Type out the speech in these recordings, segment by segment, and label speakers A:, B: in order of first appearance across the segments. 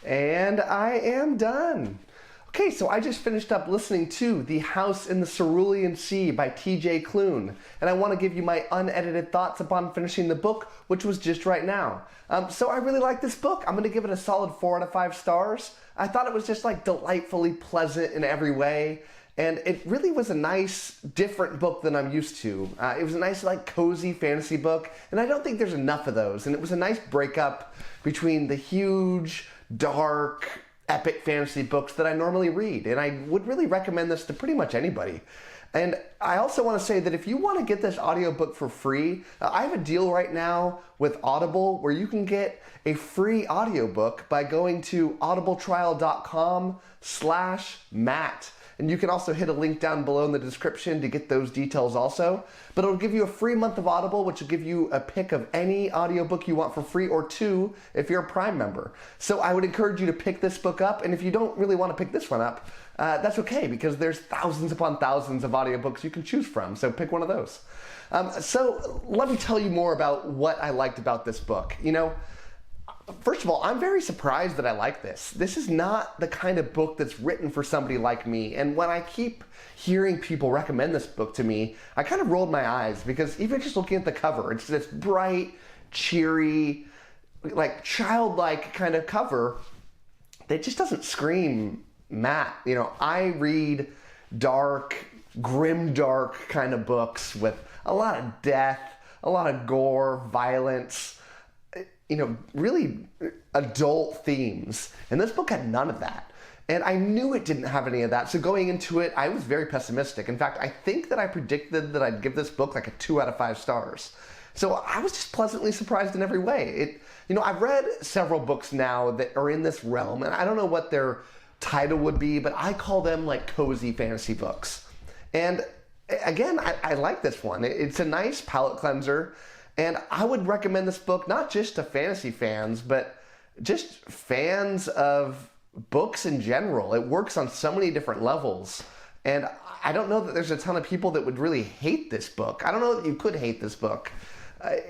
A: And I am done. Okay, so I just finished up listening to The House in the Cerulean Sea by T.J. Klune, and I want to give you my unedited thoughts upon finishing the book, which was just right now. So I really like this book. I'm going to give it a solid 4 out of 5 stars. I thought it was just like delightfully pleasant in every way, and it really was a nice, different book than I'm used to. It was a nice, like, cozy fantasy book, and I don't think there's enough of those, and it was a nice breakup between the huge, dark, epic fantasy books that I normally read, and I would really recommend this to pretty much anybody. And I also want to say that if you want to get this audiobook for free, I have a deal right now with Audible where you can get a free audiobook by going to audibletrial.com/Matt. And you can also hit a link down below in the description to get those details also. But it'll give you a free month of Audible, which will give you a pick of any audiobook you want for free, or 2 if you're a Prime member. So I would encourage you to pick this book up. And if you don't really want to pick this one up, that's okay, because there's thousands upon thousands of audiobooks you can choose from. So pick one of those. So let me tell you more about what I liked about this book. You know, first of all, I'm very surprised that I like this. This is not the kind of book that's written for somebody like me. And when I keep hearing people recommend this book to me, I kind of rolled my eyes, because even just looking at the cover, it's this bright, cheery, like childlike kind of cover that just doesn't scream Matt. You know, I read dark, grim-dark kind of books with a lot of death, a lot of gore, violence, you know, really adult themes. And this book had none of that. And I knew it didn't have any of that. So going into it, I was very pessimistic. In fact, I think that I predicted that I'd give this book like a 2 out of 5 stars. So I was just pleasantly surprised in every way. You know, I've read several books now that are in this realm, and I don't know what their title would be, but I call them like cozy fantasy books. And again, I like this one. It's a nice palate cleanser. And I would recommend this book not just to fantasy fans, but just fans of books in general. It works on so many different levels. And I don't know that there's a ton of people that would really hate this book. I don't know that you could hate this book,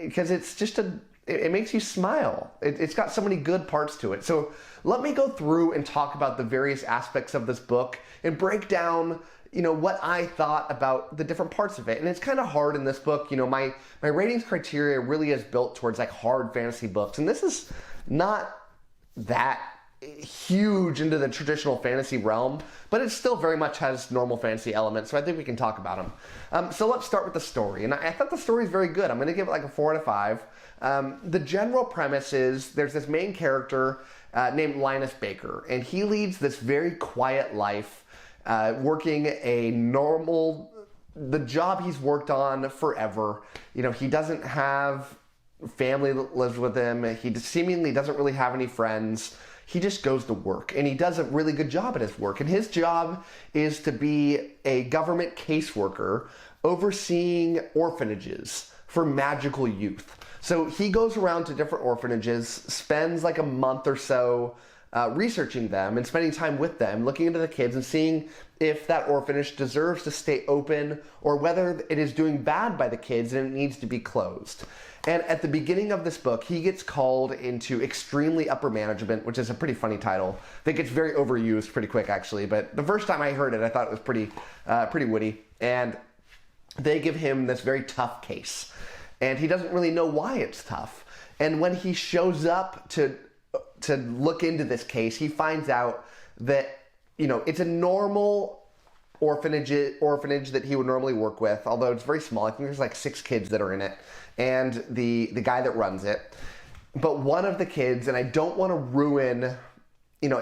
A: because it's just it makes you smile. It's got so many good parts to it. So let me go through and talk about the various aspects of this book and break down, you know, what I thought about the different parts of it. And it's kind of hard in this book. You know, my ratings criteria really is built towards like hard fantasy books. And this is not that huge into the traditional fantasy realm, but it still very much has normal fantasy elements. So I think we can talk about them. So let's start with the story. And I thought the story is very good. I'm going to give it like a 4 out of 5. The general premise is there's this main character named Linus Baker, and he leads this very quiet life, working the job he's worked on forever. You know, he doesn't have family that lives with him. He seemingly doesn't really have any friends. He just goes to work, and he does a really good job at his work. And his job is to be a government caseworker overseeing orphanages for magical youth. So he goes around to different orphanages, spends like a month or so researching them and spending time with them, looking into the kids and seeing if that orphanage deserves to stay open or whether it is doing bad by the kids and it needs to be closed. And at the beginning of this book, he gets called into extremely upper management, which is a pretty funny title. I think it's very overused pretty quick, actually. But the first time I heard it, I thought it was pretty witty. And they give him this very tough case. And he doesn't really know why it's tough. And when he shows up to look into this case, he finds out that, you know, it's a normal orphanage that he would normally work with, although it's very small. I think there's like 6 kids that are in it, and the guy that runs it. But one of the kids, and I don't want to ruin, you know,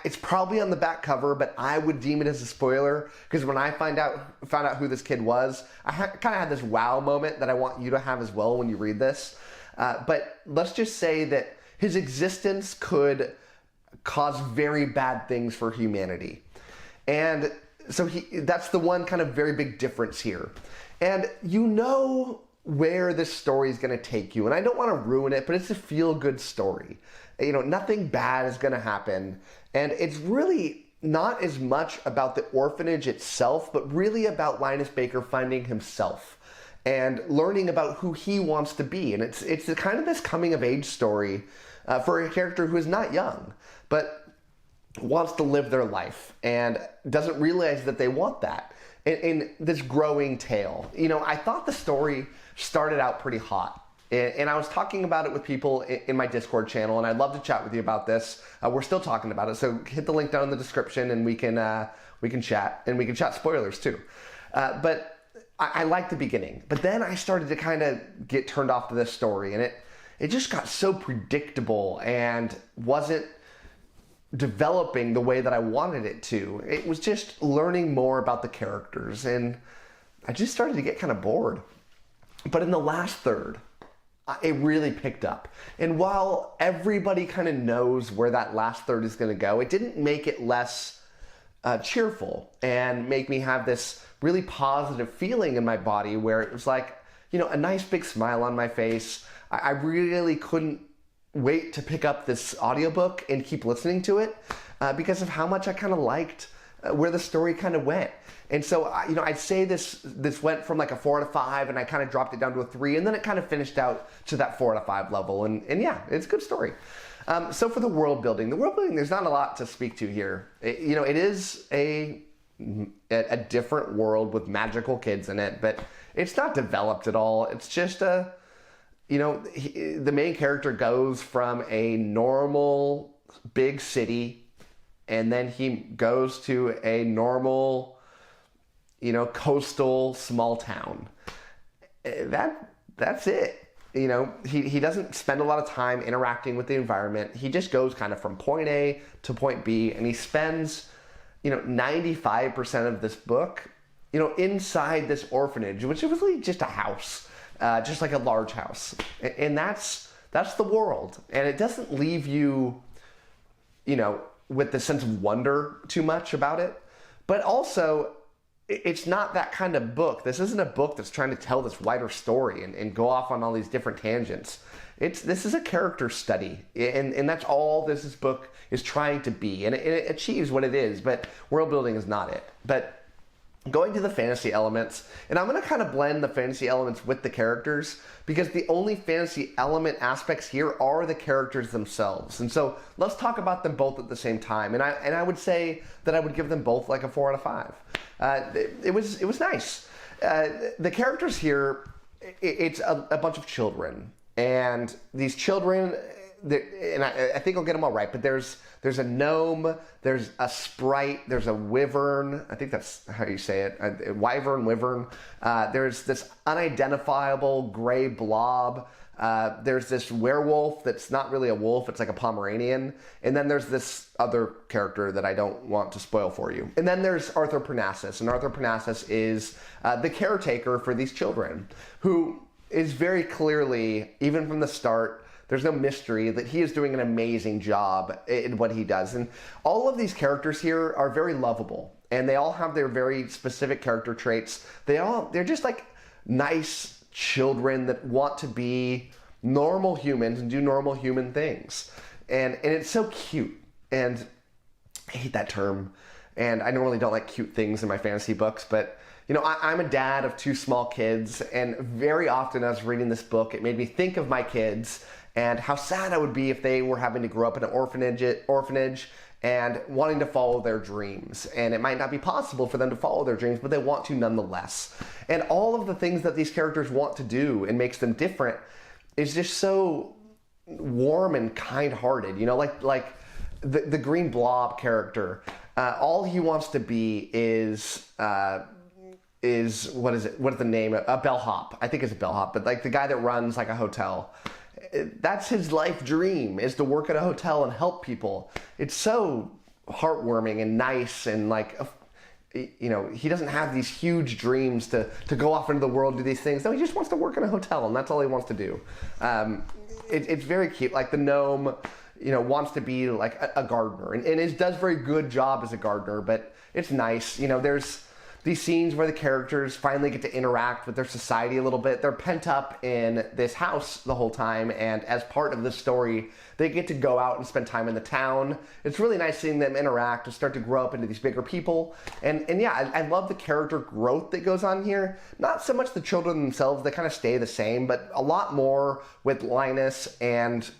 A: it's probably on the back cover, but I would deem it as a spoiler, because when I found out who this kid was, I kind of had this wow moment that I want you to have as well when you read this. But let's just say that his existence could cause very bad things for humanity. And so that's the one kind of very big difference here. And you know where this story is going to take you. And I don't want to ruin it, but it's a feel-good story. You know, nothing bad is going to happen. And it's really not as much about the orphanage itself, but really about Linus Baker finding himself and learning about who he wants to be. And it's kind of this coming-of-age story for a character who is not young, but wants to live their life and doesn't realize that they want that in this growing tale. You know, I thought the story started out pretty hot. And I was talking about it with people in my Discord channel, and I'd love to chat with you about this. We're still talking about it, so hit the link down in the description, and we can chat, and we can chat spoilers too. But I liked the beginning, but then I started to kind of get turned off to this story, and it just got so predictable and wasn't developing the way that I wanted it to. It was just learning more about the characters, and I just started to get kind of bored. But in the last third, it really picked up. And while everybody kind of knows where that last third is going to go, it didn't make it less cheerful and make me have this really positive feeling in my body where it was like, you know, a nice big smile on my face. I really couldn't wait to pick up this audiobook and keep listening to it because of how much I kind of liked where the story kind of went. And so, you know, I'd say this went from like a 4 out of 5, and I kind of dropped it down to a 3, and then it kind of finished out to that 4 out of 5 level. And yeah, it's a good story. So for the world building, there's not a lot to speak to here. You know, it is a different world with magical kids in it, but it's not developed at all. It's just the main character goes from a normal big city, and then he goes to a normal, you know, coastal small town. That's it. You know, he doesn't spend a lot of time interacting with the environment. He just goes kind of from point A to point B, and he spends, you know, 95% of this book, you know, inside this orphanage, which is really just a house, just like a large house. And that's the world. And it doesn't leave you, you know, with the sense of wonder too much about it. But also, it's not that kind of book. This isn't a book that's trying to tell this wider story and go off on all these different tangents. This is a character study, and that's all this book is trying to be, and it achieves what it is, but world building is not it. But going to the fantasy elements, and I'm going to kind of blend the fantasy elements with the characters, because the only fantasy element aspects here are the characters themselves. And so let's talk about them both at the same time. And I would say that I would give them both like a 4 out of 5. It was nice. The characters here, it's a bunch of children, and these children, and I think I'll get them all right, but there's a gnome, there's a sprite, there's a wyvern, I think that's how you say it, wyvern, there's this unidentifiable gray blob, there's this werewolf that's not really a wolf, it's like a Pomeranian, and then there's this other character that I don't want to spoil for you. And then there's Arthur Parnassus, and Arthur Parnassus is the caretaker for these children, who is very clearly, even from the start, there's no mystery that he is doing an amazing job in what he does. And all of these characters here are very lovable, and they all have their very specific character traits. They're just like nice children that want to be normal humans and do normal human things. And it's so cute. And I hate that term. And I normally don't like cute things in my fantasy books, but you know, I'm a dad of 2 small kids, and very often as I was reading this book, it made me think of my kids and how sad I would be if they were having to grow up in an orphanage and wanting to follow their dreams. And it might not be possible for them to follow their dreams, but they want to nonetheless. And all of the things that these characters want to do and makes them different is just so warm and kind-hearted. You know, like the green blob character, all he wants to be is what is it? What is the name? A bellhop. I think it's a bellhop, but like the guy that runs like a hotel. That's his life dream, is to work at a hotel and help people. It's so heartwarming and nice, and like, you know, he doesn't have these huge dreams to go off into the world and do these things. No, he just wants to work in a hotel, and that's all he wants to do. It's very cute. Like the gnome, you know, wants to be like a gardener, and it does a very good job as a gardener, but it's nice. You know, there's these scenes where the characters finally get to interact with their society a little bit. They're pent up in this house the whole time, and as part of this story, they get to go out and spend time in the town. It's really nice seeing them interact and start to grow up into these bigger people. And yeah, I love the character growth that goes on here. Not so much the children themselves, they kind of stay the same, but a lot more with Linus and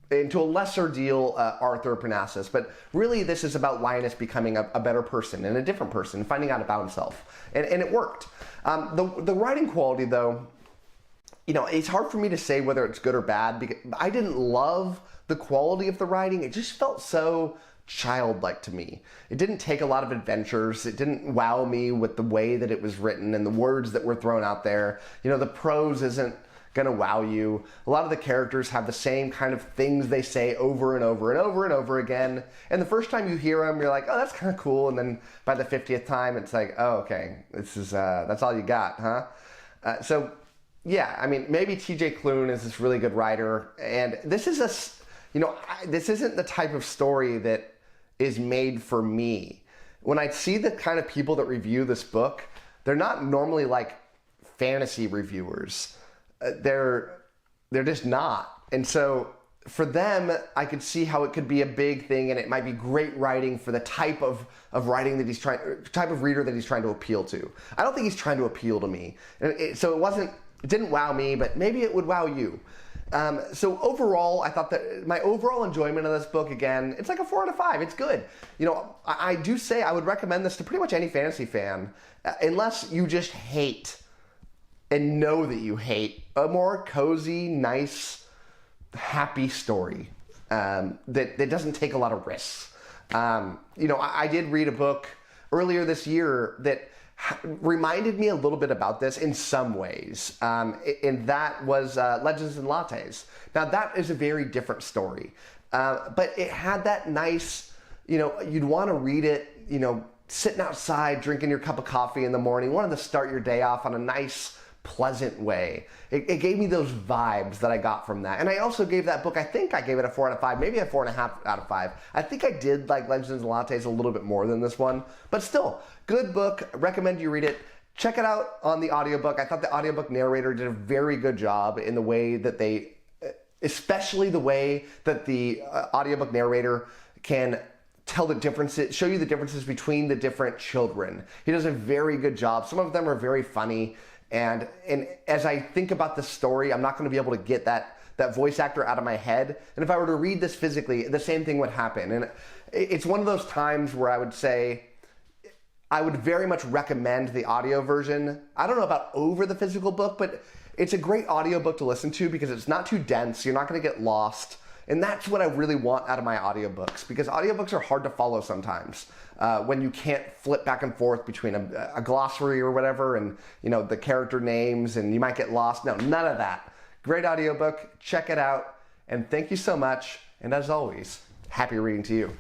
A: and to a lesser deal, Arthur Parnassus. But really, this is about Linus becoming a better person and a different person, finding out about himself. And it worked. The writing quality, though, it's hard for me to say whether it's good or bad, because I didn't love the quality of the writing. It just felt so childlike to me. It didn't take a lot of adventures. It didn't wow me with the way that it was written and the words that were thrown out there. The prose isn't gonna wow you. A lot of the characters have the same kind of things they say over and over and over and over again. And the first time you hear them, you're like, oh, that's kind of cool. And then by the 50th time, it's like, oh, okay, that's all you got, huh? So yeah, I mean, maybe T.J. Klune is this really good writer, and this is this isn't the type of story that is made for me. When I see the kind of people that review this book, they're not normally like fantasy reviewers. They're just not. And so for them, I could see how it could be a big thing, and it might be great writing for the type of writing that type of reader that he's trying to appeal to. I don't think he's trying to appeal to me. So it didn't wow me, but maybe it would wow you. So overall, I thought that my overall enjoyment of this book, again, it's like a 4 out of 5. It's good. I do say I would recommend this to pretty much any fantasy fan, unless you just hate and know that you hate a more cozy, nice, happy story that doesn't take a lot of risks. I did read a book earlier this year that reminded me a little bit about this in some ways, and that was Legends and Lattes. Now that is a very different story, but it had that nice, you'd want to read it, sitting outside, drinking your cup of coffee in the morning, wanted to start your day off on a nice, pleasant way. It gave me those vibes that I got from that. And I also gave that book, I think I gave it a 4 out of 5, maybe a 4.5 out of 5. I think I did like Legends and Lattes a little bit more than this one, but still, good book. Recommend you read it. Check it out on the audiobook. I thought the audiobook narrator did a very good job in the way that especially the way that the audiobook narrator can show you the differences between the different children. He does a very good job. Some of them are very funny. And as I think about the story, I'm not going to be able to get that voice actor out of my head. And if I were to read this physically, the same thing would happen. And it's one of those times where I would say I would very much recommend the audio version. I don't know about over the physical book, but it's a great audiobook to listen to because it's not too dense. You're not going to get lost. And that's what I really want out of my audiobooks, because audiobooks are hard to follow sometimes when you can't flip back and forth between a glossary or whatever and the character names, and you might get lost. No, none of that. Great audiobook. Check it out. And thank you so much. And as always, happy reading to you.